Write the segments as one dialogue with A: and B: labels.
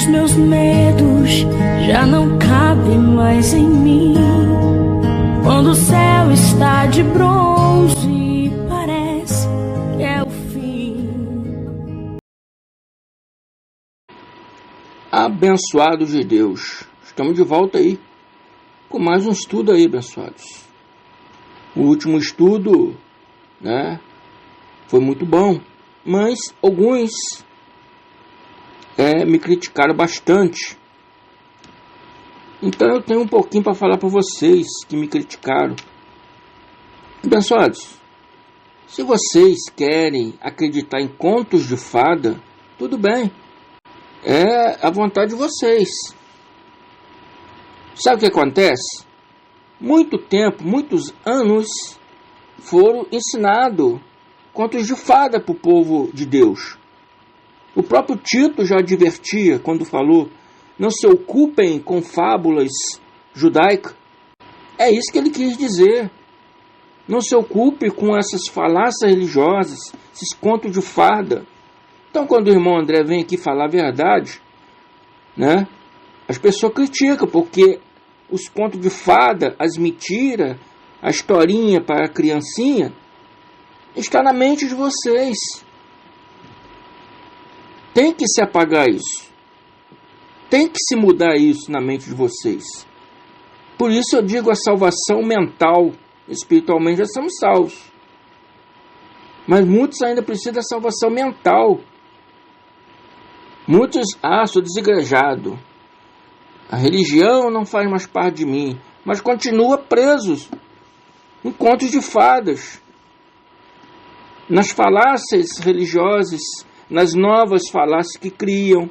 A: Os meus medos já não cabem mais em mim. Quando o céu está de bronze, parece que é o fim.
B: Abençoados de Deus, estamos de volta aí com mais um estudo aí, abençoados. O último estudo, foi muito bom, mas alguns me criticaram bastante. Então eu tenho um pouquinho para falar para vocês que me criticaram. Abençoados, se vocês querem acreditar em contos de fada, tudo bem, é a vontade de vocês. Sabe o que acontece? Muito tempo, muitos anos foram ensinados contos de fada para o povo de Deus. O próprio Tito já advertia quando falou: não se ocupem com fábulas judaicas. É isso que ele quis dizer. Não se ocupe com essas falácias religiosas, esses contos de fada. Então, quando o irmão André vem aqui falar a verdade, as pessoas criticam, porque os contos de fada, as mentiras, a historinha para a criancinha, está na mente de vocês. Tem que se apagar isso. Tem que se mudar isso na mente de vocês. Por isso eu digo a salvação mental. Espiritualmente já somos salvos. Mas muitos ainda precisam da salvação mental. Muitos, sou desigrejado. A religião não faz mais parte de mim. Mas continua presos em contos de fadas. Nas falácias religiosas, nas novas falácias que criam.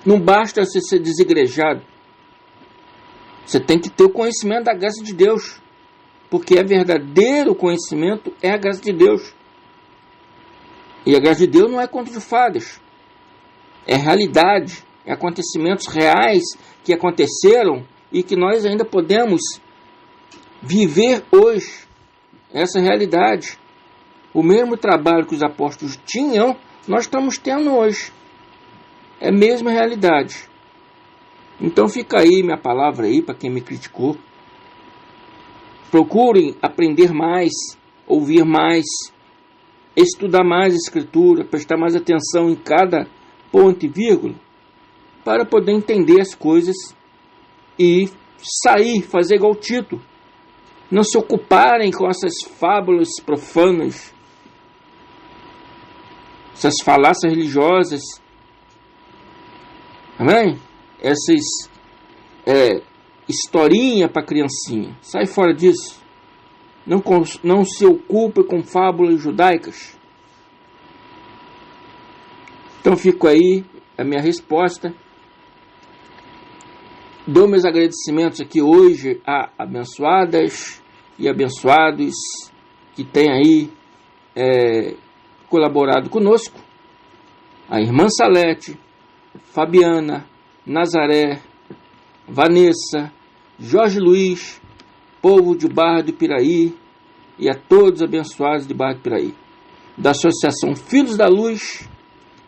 B: Não basta você ser desigrejado. Você tem que ter o conhecimento da graça de Deus. Porque é verdadeiro conhecimento, é a graça de Deus. E a graça de Deus não é conto de fadas. É realidade. É acontecimentos reais que aconteceram e que nós ainda podemos viver hoje. Essa realidade. O mesmo trabalho que os apóstolos tinham, nós estamos tendo hoje. É a mesma realidade. Então fica aí minha palavra aí para quem me criticou. Procurem aprender mais, ouvir mais, estudar mais a Escritura, prestar mais atenção em cada ponto e vírgula, para poder entender as coisas e sair, fazer igual Tito. Não se ocuparem com essas fábulas profanas, essas falácias religiosas. Amém? Essas historinha para criancinha. Sai fora disso. Não se ocupe com fábulas judaicas. Então fico aí a minha resposta. Dou meus agradecimentos aqui hoje a abençoadas e abençoados que têm aí colaborado conosco. A irmã Salete, Fabiana, Nazaré, Vanessa, Jorge Luiz, povo de Barra do Piraí e a todos abençoados de Barra do Piraí. Da Associação Filhos da Luz,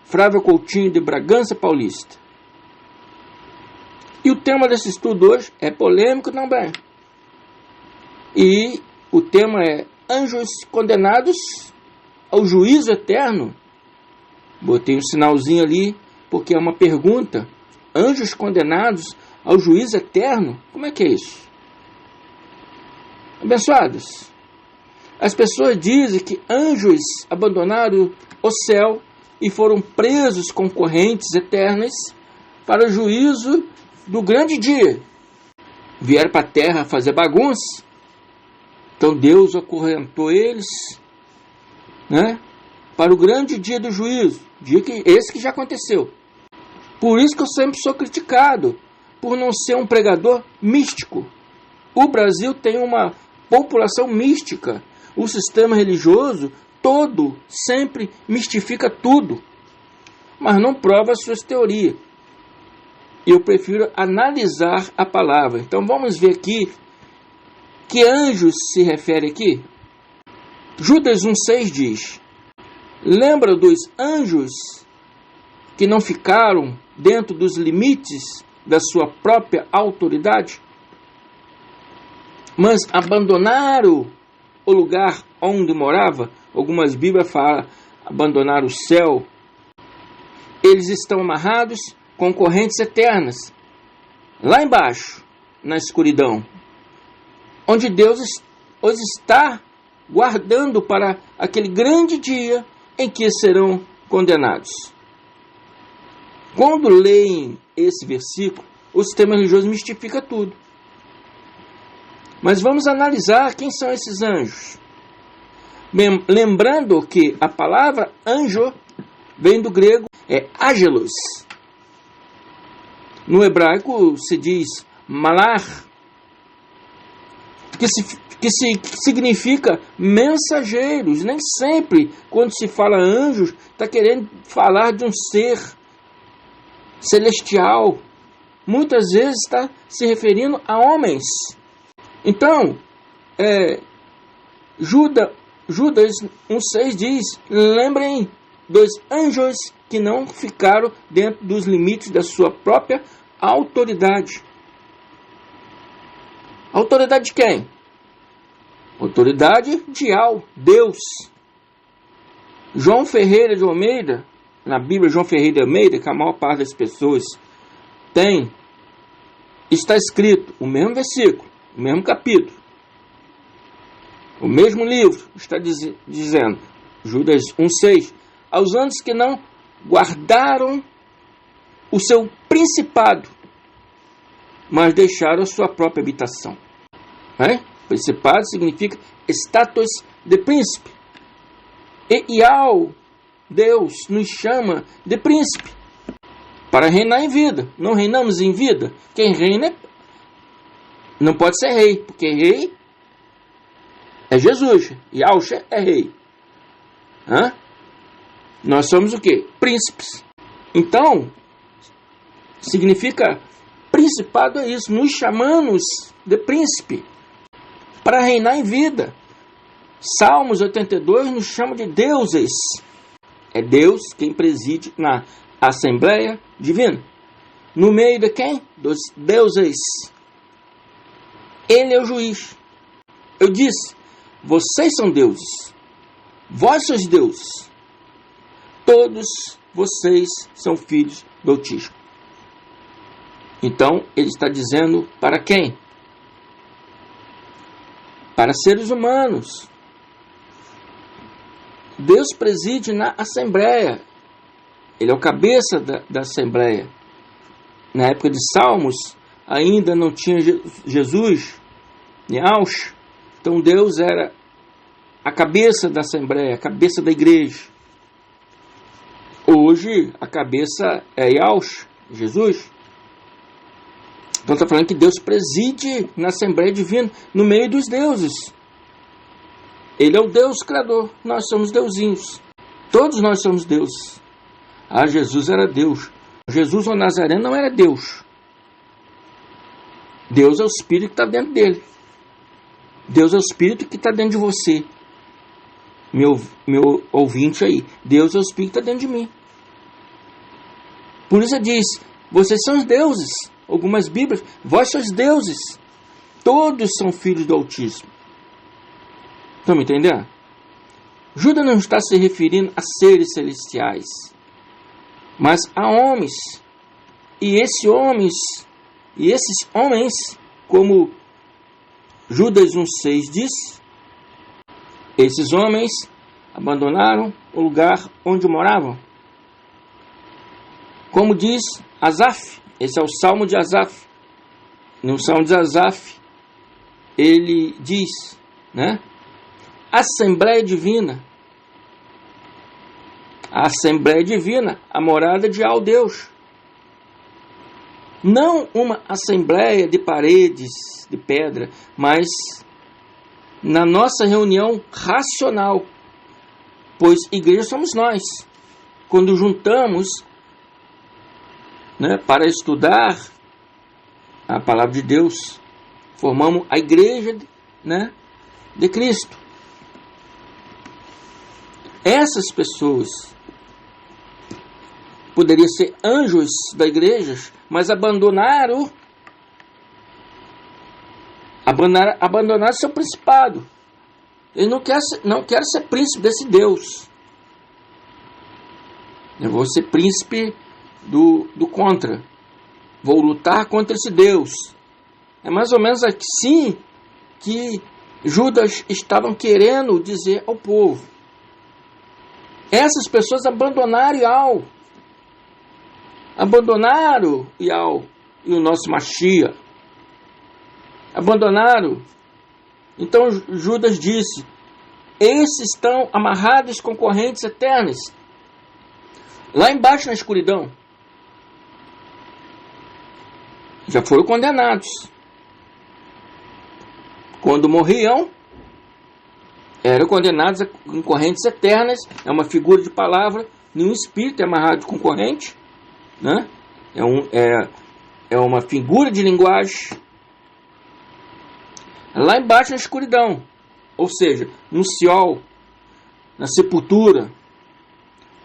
B: Flávio Coutinho de Bragança Paulista. E o tema desse estudo hoje é polêmico também. E o tema é anjos condenados ao juízo eterno. Botei um sinalzinho ali porque é uma pergunta. Anjos condenados ao juízo eterno? Como é que é isso? Abençoados, as pessoas dizem que anjos abandonaram o céu e foram presos com correntes eternas para o juízo do grande dia. Vieram para a terra fazer bagunça. Então Deus acorrentou eles, para o grande dia do juízo. Esse que já aconteceu. Por isso que eu sempre sou criticado, por não ser um pregador místico. O Brasil tem uma população mística. O sistema religioso todo sempre mistifica tudo, mas não prova as suas teorias. Eu prefiro analisar a palavra. Então vamos ver aqui que anjos se refere aqui. Judas 1,6 diz: lembra dos anjos que não ficaram dentro dos limites da sua própria autoridade, mas abandonaram o lugar onde morava. Algumas Bíblias falam abandonar o céu. Eles estão amarrados com correntes eternas, lá embaixo, na escuridão, onde Deus os está guardando para aquele grande dia em que serão condenados. Quando leem esse versículo, o sistema religioso mistifica tudo. Mas vamos analisar quem são esses anjos. Lembrando que a palavra anjo vem do grego, é angelos. No hebraico se diz malach, que significa mensageiros. Nem sempre, quando se fala anjos, está querendo falar de um ser celestial. Muitas vezes está se referindo a homens. Então, Judas 1,6 diz: lembrem dos anjos que não ficaram dentro dos limites da sua própria autoridade. Autoridade de quem? Autoridade de Deus. João Ferreira de Almeida, na Bíblia João Ferreira de Almeida, que a maior parte das pessoas tem, está escrito o mesmo versículo, o mesmo capítulo, o mesmo livro, está dizendo, Judas 1,6, aos anjos que não guardaram o seu principado, mas deixaram a sua própria habitação. Principado significa status de príncipe. E Deus nos chama de príncipe para reinar em vida. Não reinamos em vida. Quem reina não pode ser rei, porque rei é Jesus. Yahshua é rei. Nós somos o quê? Príncipes. Então, significa principado é isso. Nos chamamos de príncipe para reinar em vida. Salmos 82 nos chama de deuses. É Deus quem preside na Assembleia Divina. No meio de quem? Dos deuses. Ele é o juiz. Eu disse, vocês são deuses. Vós sois deuses. Todos vocês são filhos do Altíssimo. Então, ele está dizendo para quem? Para seres humanos. Deus preside na Assembleia. Ele é o cabeça da Assembleia. Na época de Salmos, ainda não tinha Jesus, Yahshua. Então Deus era a cabeça da Assembleia, a cabeça da igreja. Hoje, a cabeça é Yahshua, Jesus. Então está falando que Deus preside na Assembleia Divina, no meio dos deuses. Ele é o Deus Criador, nós somos deusinhos. Todos nós somos deuses. Jesus era Deus. Jesus, o Nazareno, não era Deus. Deus é o Espírito que está dentro dele. Deus é o Espírito que está dentro de você. Meu ouvinte aí. Deus é o Espírito que está dentro de mim. Por isso ele diz, vocês são os deuses. Algumas Bíblias, vós sois deuses. Todos são filhos do Altíssimo. Estão me entendendo? Judas não está se referindo a seres celestiais, mas a homens. E esses homens, como Judas 1,6 diz, esses homens abandonaram o lugar onde moravam. Como diz Asaf, esse é o Salmo de Asaf. No Salmo de Asaf, ele diz, Assembleia Divina. A Assembleia Divina, a morada de Deus. Não uma assembleia de paredes, de pedra, mas na nossa reunião racional. Pois igreja somos nós. Quando juntamos para estudar a palavra de Deus, formamos a igreja de Cristo. Essas pessoas poderia ser anjos da igreja, mas abandonaram seu principado. Eles não querem ser príncipe desse Deus. Eu vou ser príncipe do contra. Vou lutar contra esse Deus. É mais ou menos assim que Judas estavam querendo dizer ao povo. Essas pessoas abandonaram Yahweh e o nosso Mashiach. Abandonaram. Então Judas disse: esses estão amarrados com correntes eternas, lá embaixo na escuridão. Já foram condenados. Quando morriam, eram condenados em correntes eternas. É uma figura de palavra. Nenhum espírito é amarrado com corrente, né? É uma figura de linguagem. Lá embaixo na escuridão, ou seja, no Seol, na sepultura,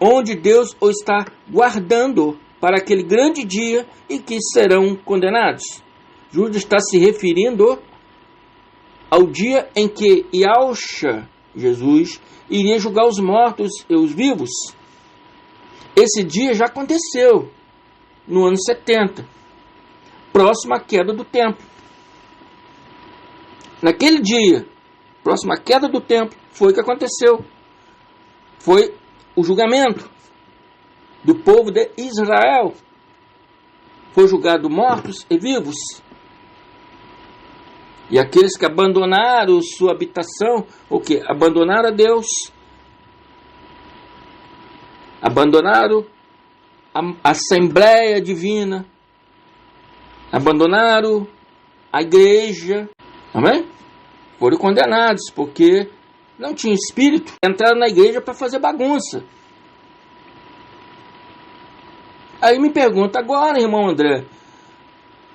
B: onde Deus o está guardando para aquele grande dia em que serão condenados. Judas está se referindo ao dia em que Yahushua, Jesus, iria julgar os mortos e os vivos. Esse dia já aconteceu no ano 70, próximo à queda do templo. Naquele dia, próximo à queda do templo, foi o que aconteceu. Foi o julgamento do povo de Israel. Foi julgado mortos e vivos. E aqueles que abandonaram sua habitação, o que? Abandonaram a Deus. Abandonaram a Assembleia Divina. Abandonaram a igreja. Amém? Foram condenados, porque não tinham espírito. Entraram na igreja para fazer bagunça. Aí me pergunta agora, irmão André,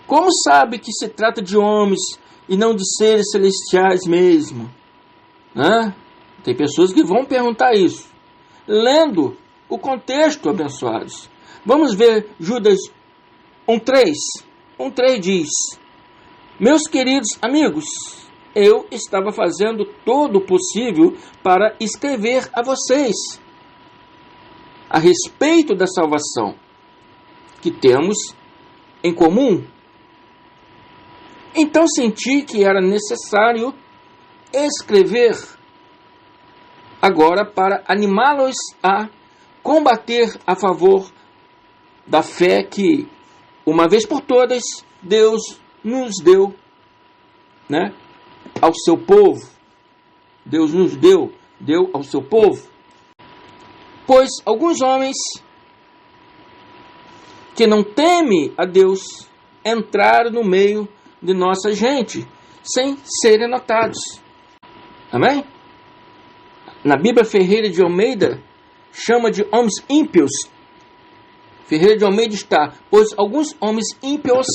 B: como sabe que se trata de homens e não de seres celestiais mesmo? Tem pessoas que vão perguntar isso. Lendo o contexto, abençoados. Vamos ver Judas 1:3. 1:3 diz: meus queridos amigos, eu estava fazendo todo o possível para escrever a vocês a respeito da salvação que temos em comum. Então senti que era necessário escrever agora para animá-los a combater a favor da fé que, uma vez por todas, Deus nos deu, né, ao seu povo. Deus nos deu ao seu povo. Pois alguns homens que não temem a Deus entraram no meio de nossa gente sem serem notados. Amém? Na Bíblia Ferreira de Almeida chama de homens ímpios. Ferreira de Almeida está: pois alguns homens ímpios,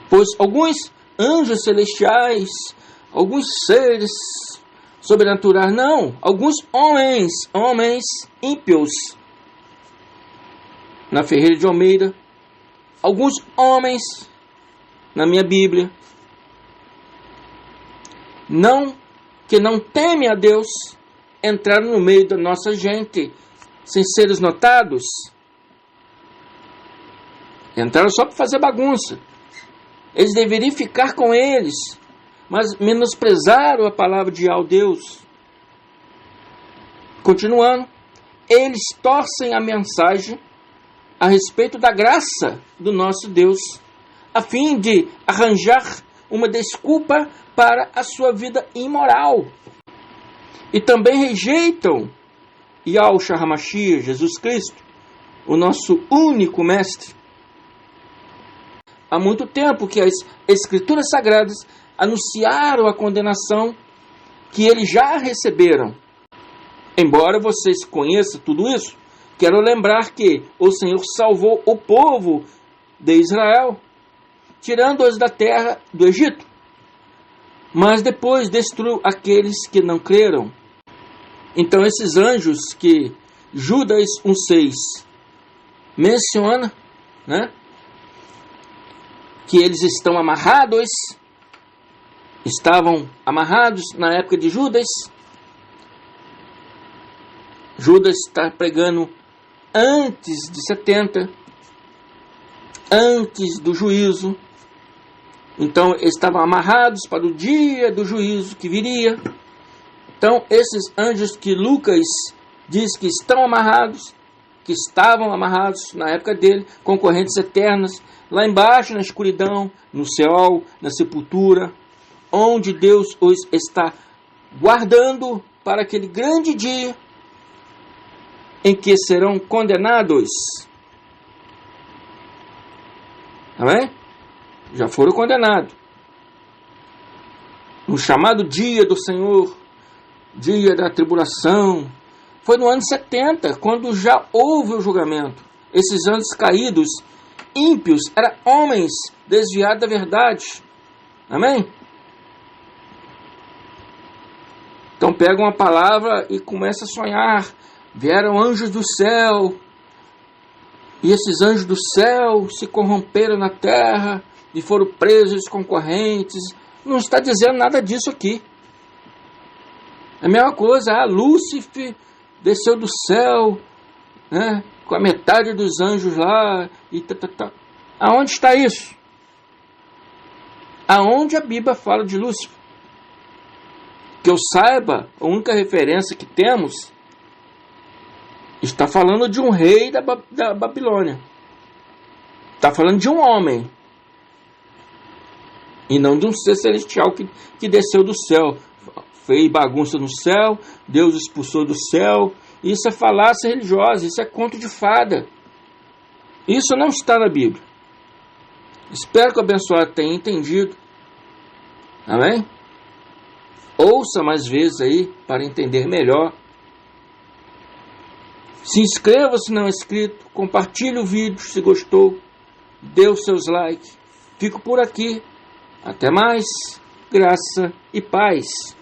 B: pois alguns anjos celestiais, alguns seres sobrenaturais, não, alguns homens ímpios. Na Ferreira de Almeida, alguns homens, na minha Bíblia, que não temem a Deus, entraram no meio da nossa gente sem seres notados. Entraram só para fazer bagunça. Eles deveriam ficar com eles, mas menosprezaram a palavra de Deus. Continuando, eles torcem a mensagem a respeito da graça do nosso Deus, a fim de arranjar uma desculpa para a sua vida imoral. E também rejeitam Yahushua HaMashiach, Jesus Cristo, o nosso único mestre. Há muito tempo que as Escrituras Sagradas anunciaram a condenação que eles já receberam. Embora vocês conheçam tudo isso, quero lembrar que o Senhor salvou o povo de Israel, tirando-os da terra do Egito, mas depois destruiu aqueles que não creram. Então esses anjos que Judas 1,6 menciona, né, que eles estavam amarrados na época de Judas. Judas está pregando antes de 70, antes do juízo. Então eles estavam amarrados para o dia do juízo que viria. Então esses anjos que Lucas diz que estão amarrados, que estavam amarrados na época dele, com correntes eternas, lá embaixo na escuridão, no Seol, na sepultura, onde Deus os está guardando para aquele grande dia em que serão condenados. Amém? Já foram condenados. No chamado dia do Senhor, dia da tribulação, foi no ano 70, quando já houve o julgamento. Esses anjos caídos, ímpios, eram homens desviados da verdade. Amém? Então pega uma palavra e começa a sonhar. Vieram anjos do céu, e esses anjos do céu se corromperam na terra e foram presos com correntes. Não está dizendo nada disso aqui. É a mesma coisa, Lúcifer desceu do céu, né, com a metade dos anjos lá, e Aonde está isso? Aonde a Bíblia fala de Lúcifer? Que eu saiba, a única referência que temos está falando de um rei da Babilônia. Está falando de um homem. E não de um ser celestial que desceu do céu. Fez bagunça no céu, Deus expulsou do céu. Isso é falácia religiosa, isso é conto de fada. Isso não está na Bíblia. Espero que o abençoado tenha entendido. Amém? Ouça mais vezes aí para entender melhor. Se inscreva se não é inscrito, compartilhe o vídeo se gostou, dê os seus likes. Fico por aqui. Até mais. Graça e paz.